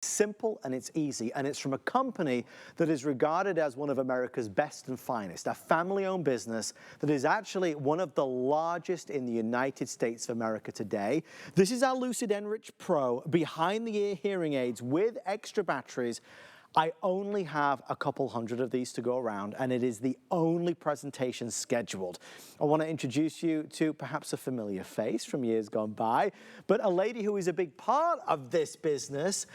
Simple and it's easy, and it's from a company that is regarded as one of America's best and finest, a family-owned business that is actually one of the largest in the United States of America today. This is our Lucid Enrich Pro behind-the-ear hearing aids with extra batteries. I only have a couple hundred of these to go around, and it is the only presentation scheduled. I want to introduce you to perhaps a familiar face from years gone by, but a lady who is a big part of this business.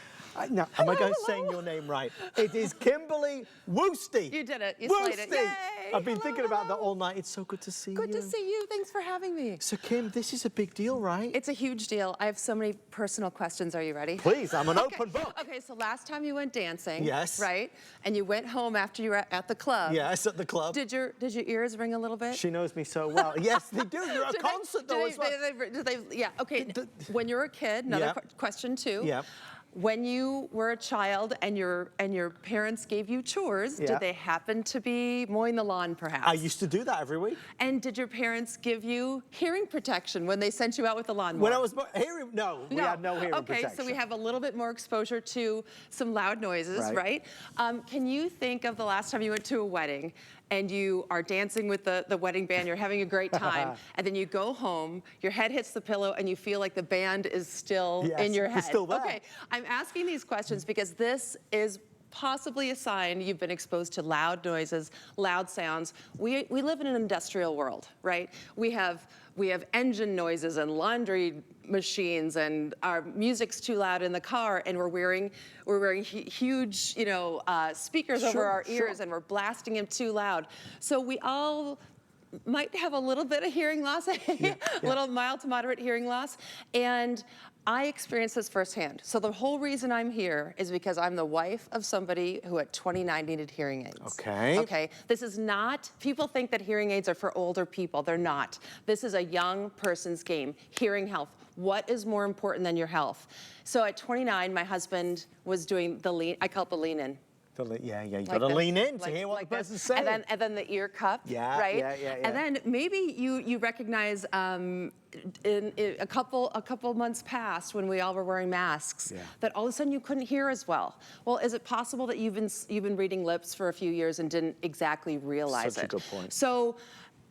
Now, am I saying your name right? It is Kimberly Woosty. You did it. You slayed it. Yay! I've been thinking about that all night. It's so good to see you. Good to see you. Thanks for having me. So, Kim, this is a big deal, right? It's a huge deal. I have so many personal questions. Are you ready? Please, I'm an open book. Okay, so last time you went dancing. Yes. Right? And you went home after you were at the club. Yes, at the club. Did your ears ring a little bit? She knows me so well. Yes, they do. You're a concert, though, as well. Yeah, okay. When you were a kid, another question, too. Yeah. When you were a child and your parents gave you chores, did they happen to be mowing the lawn, perhaps? I used to do that every week. And did your parents give you hearing protection when they sent you out with the lawnmower? When I was hearing, no, we had no hearing protection. Okay, so we have a little bit more exposure to some loud noises, right? Can you think of the last time you went to a wedding and you are dancing with the wedding band, you're having a great time, and then you go home, your head hits the pillow, and you feel like the band is still in your head? It's still there. Okay, I'm asking these questions because this is possibly a sign you've been exposed to loud noises, loud sounds. We live in an industrial world, right? We have engine noises and laundry machines, and our music's too loud in the car, and we're wearing huge, speakers over our ears, and we're blasting them too loud. So we all might have a little bit of hearing loss, a little mild to moderate hearing loss, and I experienced this firsthand. So the whole reason I'm here is because I'm the wife of somebody who at 29 needed hearing aids. Okay. Okay, this is not, people think that hearing aids are for older people. They're not. This is a young person's game, hearing health. What is more important than your health? So at 29, my husband was doing the lean, I call it the lean in. You gotta lean in to hear what the person's saying. And then the ear cup, right? And then maybe you recognize in a couple months past when we all were wearing masks that all of a sudden you couldn't hear as well. Well, is it possible that you've been reading lips for a few years and didn't exactly realize it? Such a good point. So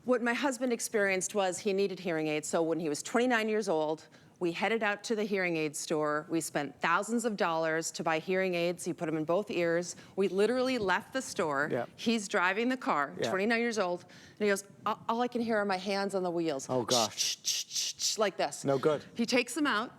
what my husband experienced was he needed hearing aids. So when he was 29 years old, we headed out to the hearing aid store. We spent thousands of dollars to buy hearing aids. He put them in both ears. We literally left the store. He's driving the car, 29 years old, and he goes, all I can hear are my hands on the wheels. Oh, gosh. Like this. No good. He takes them out.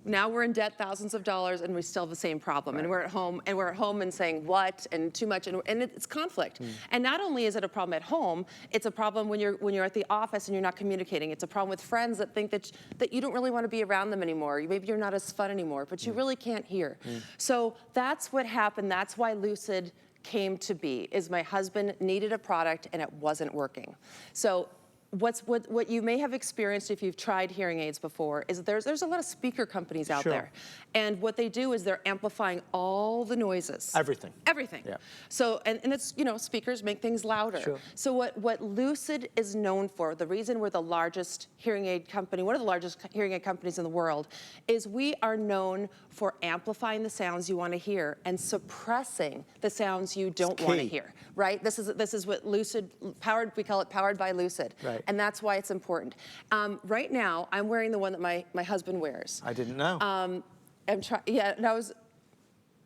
Now we're in debt, thousands of dollars, and we still have the same problem. And we're at home, and saying what and too much, and it's conflict. And not only is it a problem at home, it's a problem when you're at the office and you're not communicating. It's a problem with friends that think that you don't really want to be around them anymore. Maybe you're not as fun anymore, but you really can't hear. So that's what happened. That's why Lucid came to be. Is my husband needed a product and it wasn't working. So what you may have experienced if you've tried hearing aids before is there's a lot of speaker companies out there. And what they do is they're amplifying all the noises. Everything. Everything. So, and it's, speakers make things louder. So what Lucid is known for, the reason we're the largest hearing aid company, one of the largest hearing aid companies in the world, is we are known for amplifying the sounds you want to hear and suppressing the sounds you don't want to hear, right? This is what Lucid, we call it Powered by Lucid. And that's why it's important. Right now, I'm wearing the one that my husband wears. I didn't know.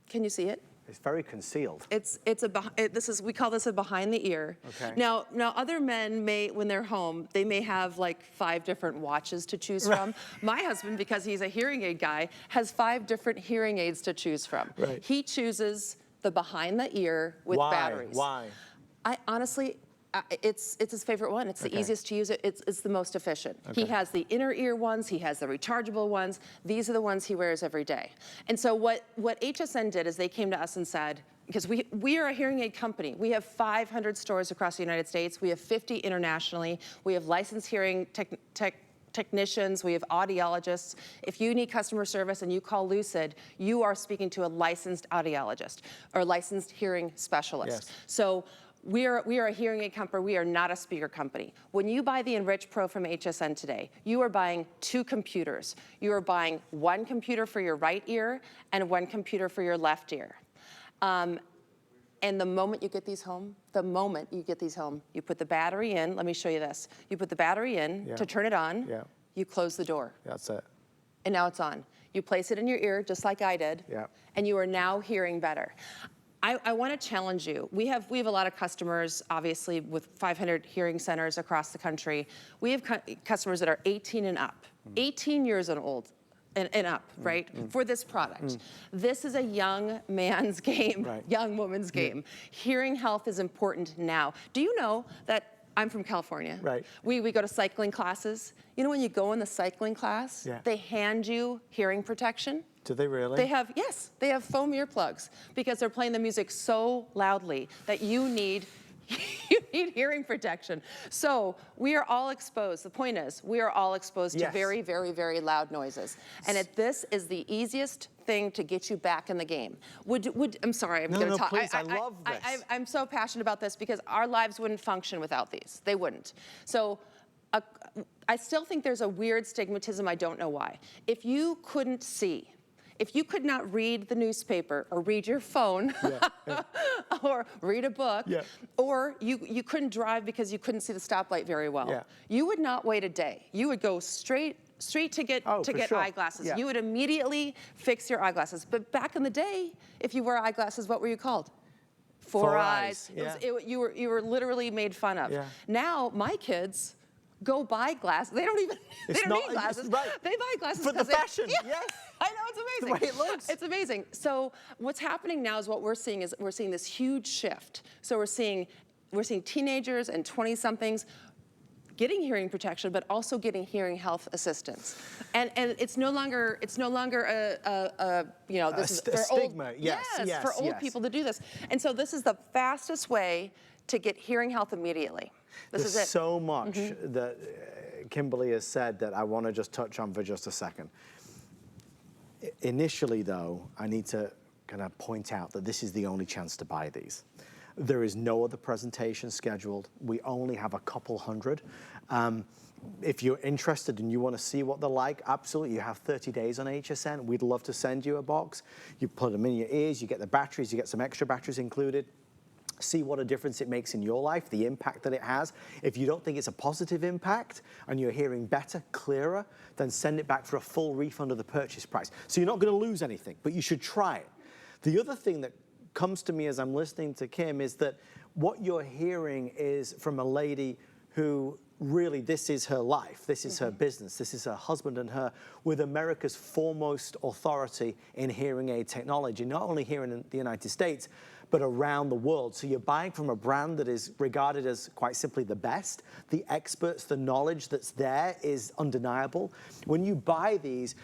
Can you see it? It's very concealed. We call this a behind the ear. Now other men may, when they're home, they may have like 5 different watches to choose from. My husband, because he's a hearing aid guy, has 5 different hearing aids to choose from. He chooses the behind the ear with batteries. Why? I honestly, it's his favorite one. It's the easiest to use. It's the most efficient. He has the inner ear ones. He has the rechargeable ones. These are the ones he wears every day. And so what HSN did is they came to us and said, because we are a hearing aid company. We have 500 stores across the United States. We have 50 internationally. We have licensed hearing technicians, we have audiologists. If you need customer service and you call Lucid, you are speaking to a licensed audiologist or licensed hearing specialist. So We are a hearing aid company. We are not a speaker company. When you buy the Enrich Pro from HSN today, you are buying 2 computers. You are buying 1 computer for your right ear and 1 computer for your left ear. And the moment you get these home, you put the battery in. Let me show you this. You put the battery in to turn it on. Yeah. You close the door. That's it. And now it's on. You place it in your ear, just like I did, and you are now hearing better. I want to challenge you. We have a lot of customers, obviously, with 500 hearing centers across the country. We have customers that are 18 and up, 18 years and old. And up, right, for this product. This is a young man's game, young woman's game. Hearing health is important now. Do you know that I'm from California? Right. We go to cycling classes. You know when you go in the cycling class, they hand you hearing protection? Do they really? They have, yes, they have foam earplugs because they're playing the music so loudly that you need hearing protection. So we are all exposed. The point is, we are all exposed to very, very, very loud noises. And this is the easiest thing to get you back in the game. I'm sorry, I'm going to talk. Please, I love this. I'm so passionate about this because our lives wouldn't function without these. They wouldn't. So I still think there's a weird stigmatism. I don't know why. If you couldn't see, if you could not read the newspaper or read your phone or read a book, or you couldn't drive because you couldn't see the stoplight very well, you would not wait a day. You would go straight to get eyeglasses. You would immediately fix your eyeglasses. But back in the day, if you wore eyeglasses, what were you called? Four eyes. You were literally made fun of. Now my kids go buy glasses. They don't even need glasses. They buy glasses for the fashion. Yes. I know, it's amazing. The way it looks. It's amazing. So what's happening now is we're seeing this huge shift. So we're seeing teenagers and 20-somethings getting hearing protection, but also getting hearing health assistance. And it's no longer a this is for stigma. Old, for old people to do this. And so this is the fastest way to get hearing health immediately. There's so much that Kimberly has said that I want to just touch on for just a second. Initially, though, I need to kind of point out that this is the only chance to buy these. There is no other presentation scheduled. We only have a couple hundred. If you're interested and you want to see what they're like, absolutely, you have 30 days on HSN. We'd love to send you a box. You put them in your ears, you get the batteries, you get some extra batteries included. See what a difference it makes in your life, the impact that it has. If you don't think it's a positive impact and you're hearing better, clearer, then send it back for a full refund of the purchase price. So you're not going to lose anything, but you should try it. The other thing that comes to me as I'm listening to Kim is that what you're hearing is from a lady who really, this is her life, this is her business, this is her husband and her, with America's foremost authority in hearing aid technology, not only here in the United States, but around the world. So you're buying from a brand that is regarded as quite simply the best. The experts, the knowledge that's there is undeniable. When you buy these,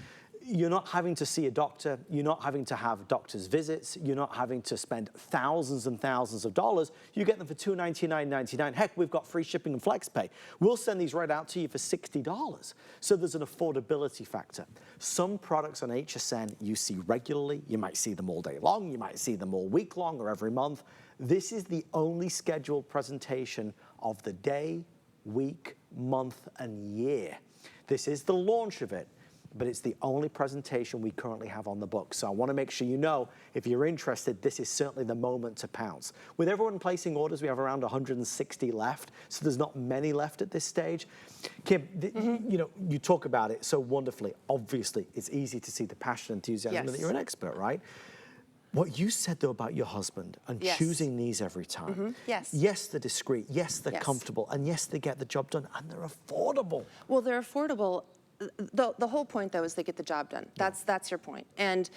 you're not having to see a doctor, you're not having to have doctor's visits, you're not having to spend thousands and thousands of dollars. You get them for $299.99. Heck, we've got free shipping and flex pay. We'll send these right out to you for $60. So there's an affordability factor. Some products on HSN you see regularly. You might see them all day long, you might see them all week long or every month. This is the only scheduled presentation of the day, week, month, and year. This is the launch of it, but it's the only presentation we currently have on the book. So I want to make sure you know, if you're interested, this is certainly the moment to pounce. With everyone placing orders, we have around 160 left, so there's not many left at this stage. Kim, you know, you talk about it so wonderfully. Obviously, it's easy to see the passion and enthusiasm that you're an expert, right? What you said, though, about your husband and choosing these every time. Yes, they're discreet. Yes, they're comfortable. And yes, they get the job done. And they're affordable. Well, they're affordable. The whole point, though, is they get the job done. That's your point. And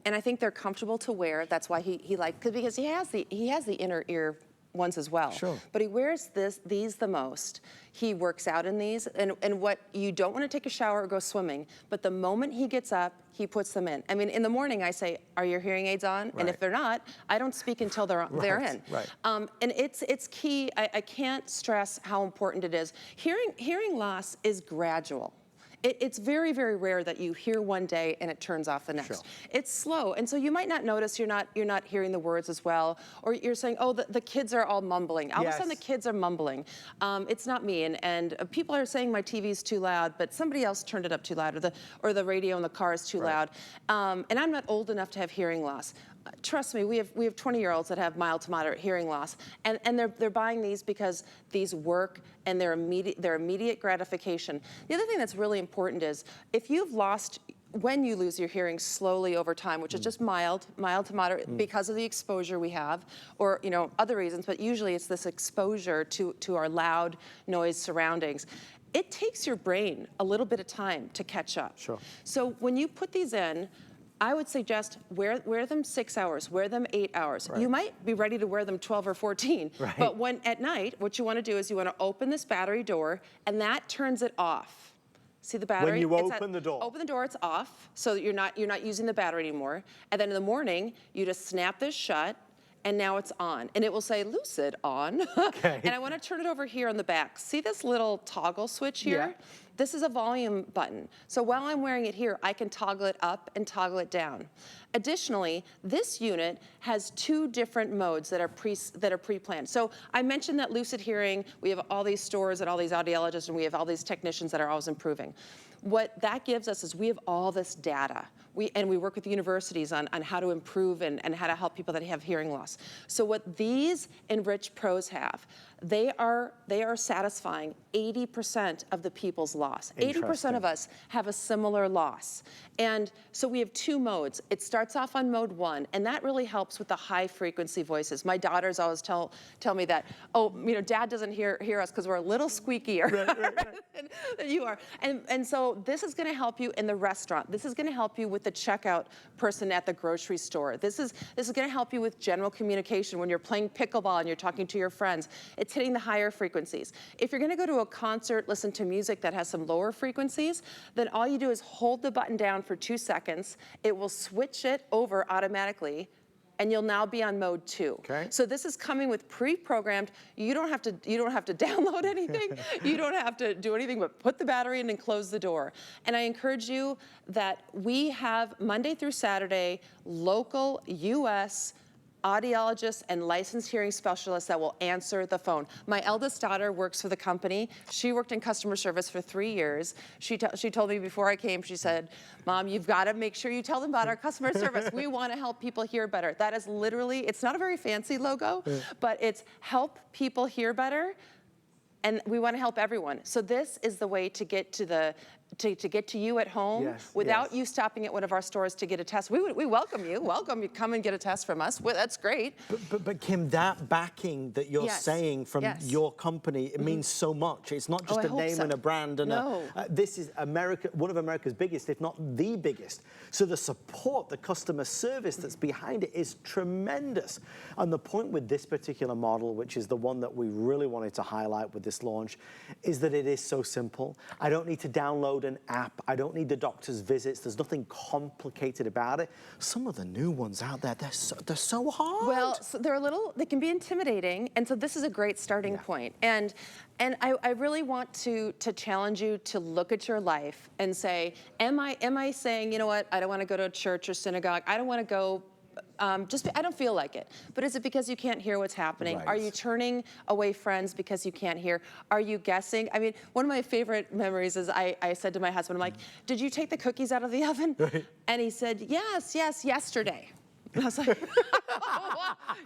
I think they're comfortable to wear. That's why he liked, because he has the inner ear ones as well. Sure. But he wears these the most. He works out in these, and what you don't want to take a shower or go swimming, but the moment he gets up, he puts them in. I mean, in the morning I say, "Are your hearing aids on?" And if they're not, I don't speak until they're in. And it's key. I can't stress how important it is. Hearing loss is gradual. It's very, very rare that you hear one day and it turns off the next. Sure. It's slow, and so you might not notice you're not hearing the words as well, or you're saying, oh, the kids are all mumbling. All of a sudden the kids are mumbling. It's not me, and people are saying my TV's too loud, but somebody else turned it up too loud, or the radio in the car is too loud. And I'm not old enough to have hearing loss. Trust me, we have 20-year-olds that have mild to moderate hearing loss, and they're buying these because these work and they're immediate gratification. The other thing that's really important is if you've lost, when you lose your hearing slowly over time, which is just mild to moderate because of the exposure we have, or other reasons, but usually it's this exposure to our loud noise surroundings. It takes your brain a little bit of time to catch up. Sure. So when you put these in, I would suggest wear them 6 hours, wear them 8 hours. Right. You might be ready to wear them 12 or 14, but at night, what you want to do is you want to open this battery door, and that turns it off. See the battery? When you open the door. Open the door, it's off, so that you're not using the battery anymore. And then in the morning, you just snap this shut, and now it's on. And it will say Lucid on. Okay. And I want to turn it over here on the back. See this little toggle switch here? Yeah. This is a volume button. So while I'm wearing it here, I can toggle it up and toggle it down. Additionally, this unit has 2 different modes that are pre-planned. So I mentioned that Lucid Hearing, we have all these stores and all these audiologists, and we have all these technicians that are always improving. What that gives us is we have all this data. We work with universities on how to improve and how to help people that have hearing loss. So what these Enrich Pros have, they are satisfying 80% of the people's loss. 80% of us have a similar loss. And so we have 2 modes. It starts off on mode 1, and that really helps with the high frequency voices. My daughters always tell me that, oh, Dad doesn't hear us because we're a little squeakier than you are. And so this is going to help you in the restaurant. This is going to help you with the checkout person at the grocery store. This is going to help you with general communication when you're playing pickleball and you're talking to your friends. It's hitting the higher frequencies. If you're going to go to a concert, listen to music that has some lower frequencies, then all you do is hold the button down for 2 seconds. It will switch it over automatically, and you'll now be on mode 2. Okay. So this is coming with pre-programmed. You don't have to download anything. You don't have to do anything but put the battery in and close the door. And I encourage you that we have Monday through Saturday local US audiologists and licensed hearing specialists that will answer the phone. My eldest daughter works for the company. She worked in customer service for 3 years. She told me before I came, she said, Mom, you've got to make sure you tell them about our customer service. We want to help people hear better. That is literally, it's not a very fancy logo, but it's help people hear better, and we want to help everyone. So this is the way to get to to get to you at home without you stopping at one of our stores to get a test. We welcome you. Welcome you. Come and get a test from us. Well, that's great. But Kim, that backing that you're saying from your company, it means so much. It's not just a name and a brand. And this is one of America's biggest, if not the biggest. So the support, the customer service that's behind it is tremendous. And the point with this particular model, which is the one that we really wanted to highlight with this launch, is that it is so simple. I don't need to download an app. I don't need the doctor's visits. There's nothing complicated about it. Some of the new ones out there, they're so hard. Well, so they can be intimidating, and so this is a great starting point. And I really want to challenge you to look at your life and say, am I saying, you know what, I don't want to go to a church or synagogue. I don't want to go I don't feel like it. But is it because you can't hear what's happening? Are you turning away friends because you can't hear? Are you guessing? I mean, one of my favorite memories is I said to my husband, I'm like, did you take the cookies out of the oven? And he said, yes, yesterday. And I was like,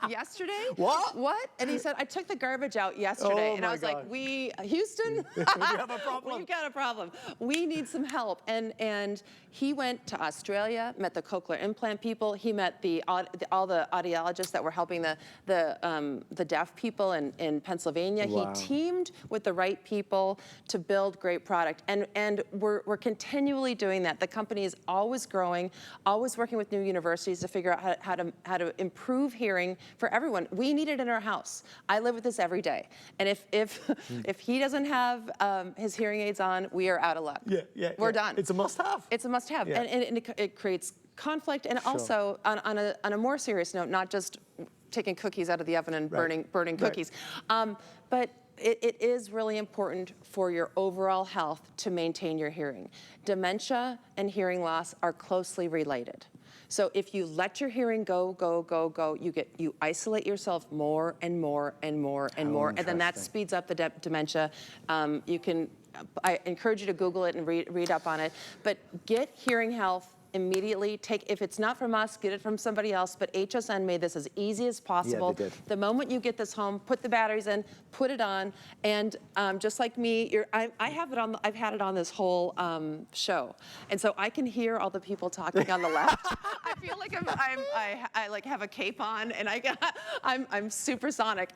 yesterday? What? And he said, I took the garbage out yesterday. And I was like, Houston? We have a problem. We've got a problem. We need some help. And he went to Australia, met the cochlear implant people. He met all the audiologists that were helping the deaf people in Pennsylvania. Wow. He teamed with the right people to build great product. And we're continually doing that. The company is always growing, always working with new universities to figure out how to improve hearing for everyone. We need it in our house. I live with this every day. And if he doesn't have his hearing aids on, we are out of luck. We're done. It's a must-have. It's a must-have. And it creates conflict, and also on a more serious note, not just taking cookies out of the oven and burning cookies. But it is really important for your overall health to maintain your hearing. Dementia and hearing loss are closely related. So if you let your hearing go, you isolate yourself more and more and more and more, and then that speeds up the dementia. I encourage you to Google it and read up on it, but get hearing health immediately. If it's not from us, get it from somebody else, but HSN made this as easy as possible. Yeah, they did. The moment you get this home, put the batteries in, put it on, and just like me, I have it on. I've had it on this whole show, and so I can hear all the people talking on the left. I feel like I like have a cape on, and I'm supersonic.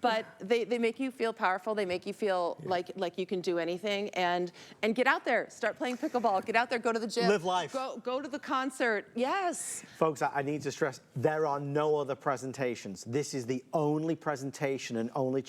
But they make you feel powerful. They make you feel like you can do anything, and get out there, start playing pickleball, get out there, go to the gym, live life. Go to the concert. Yes. Folks, I need to stress, there are no other presentations. This is the only presentation and only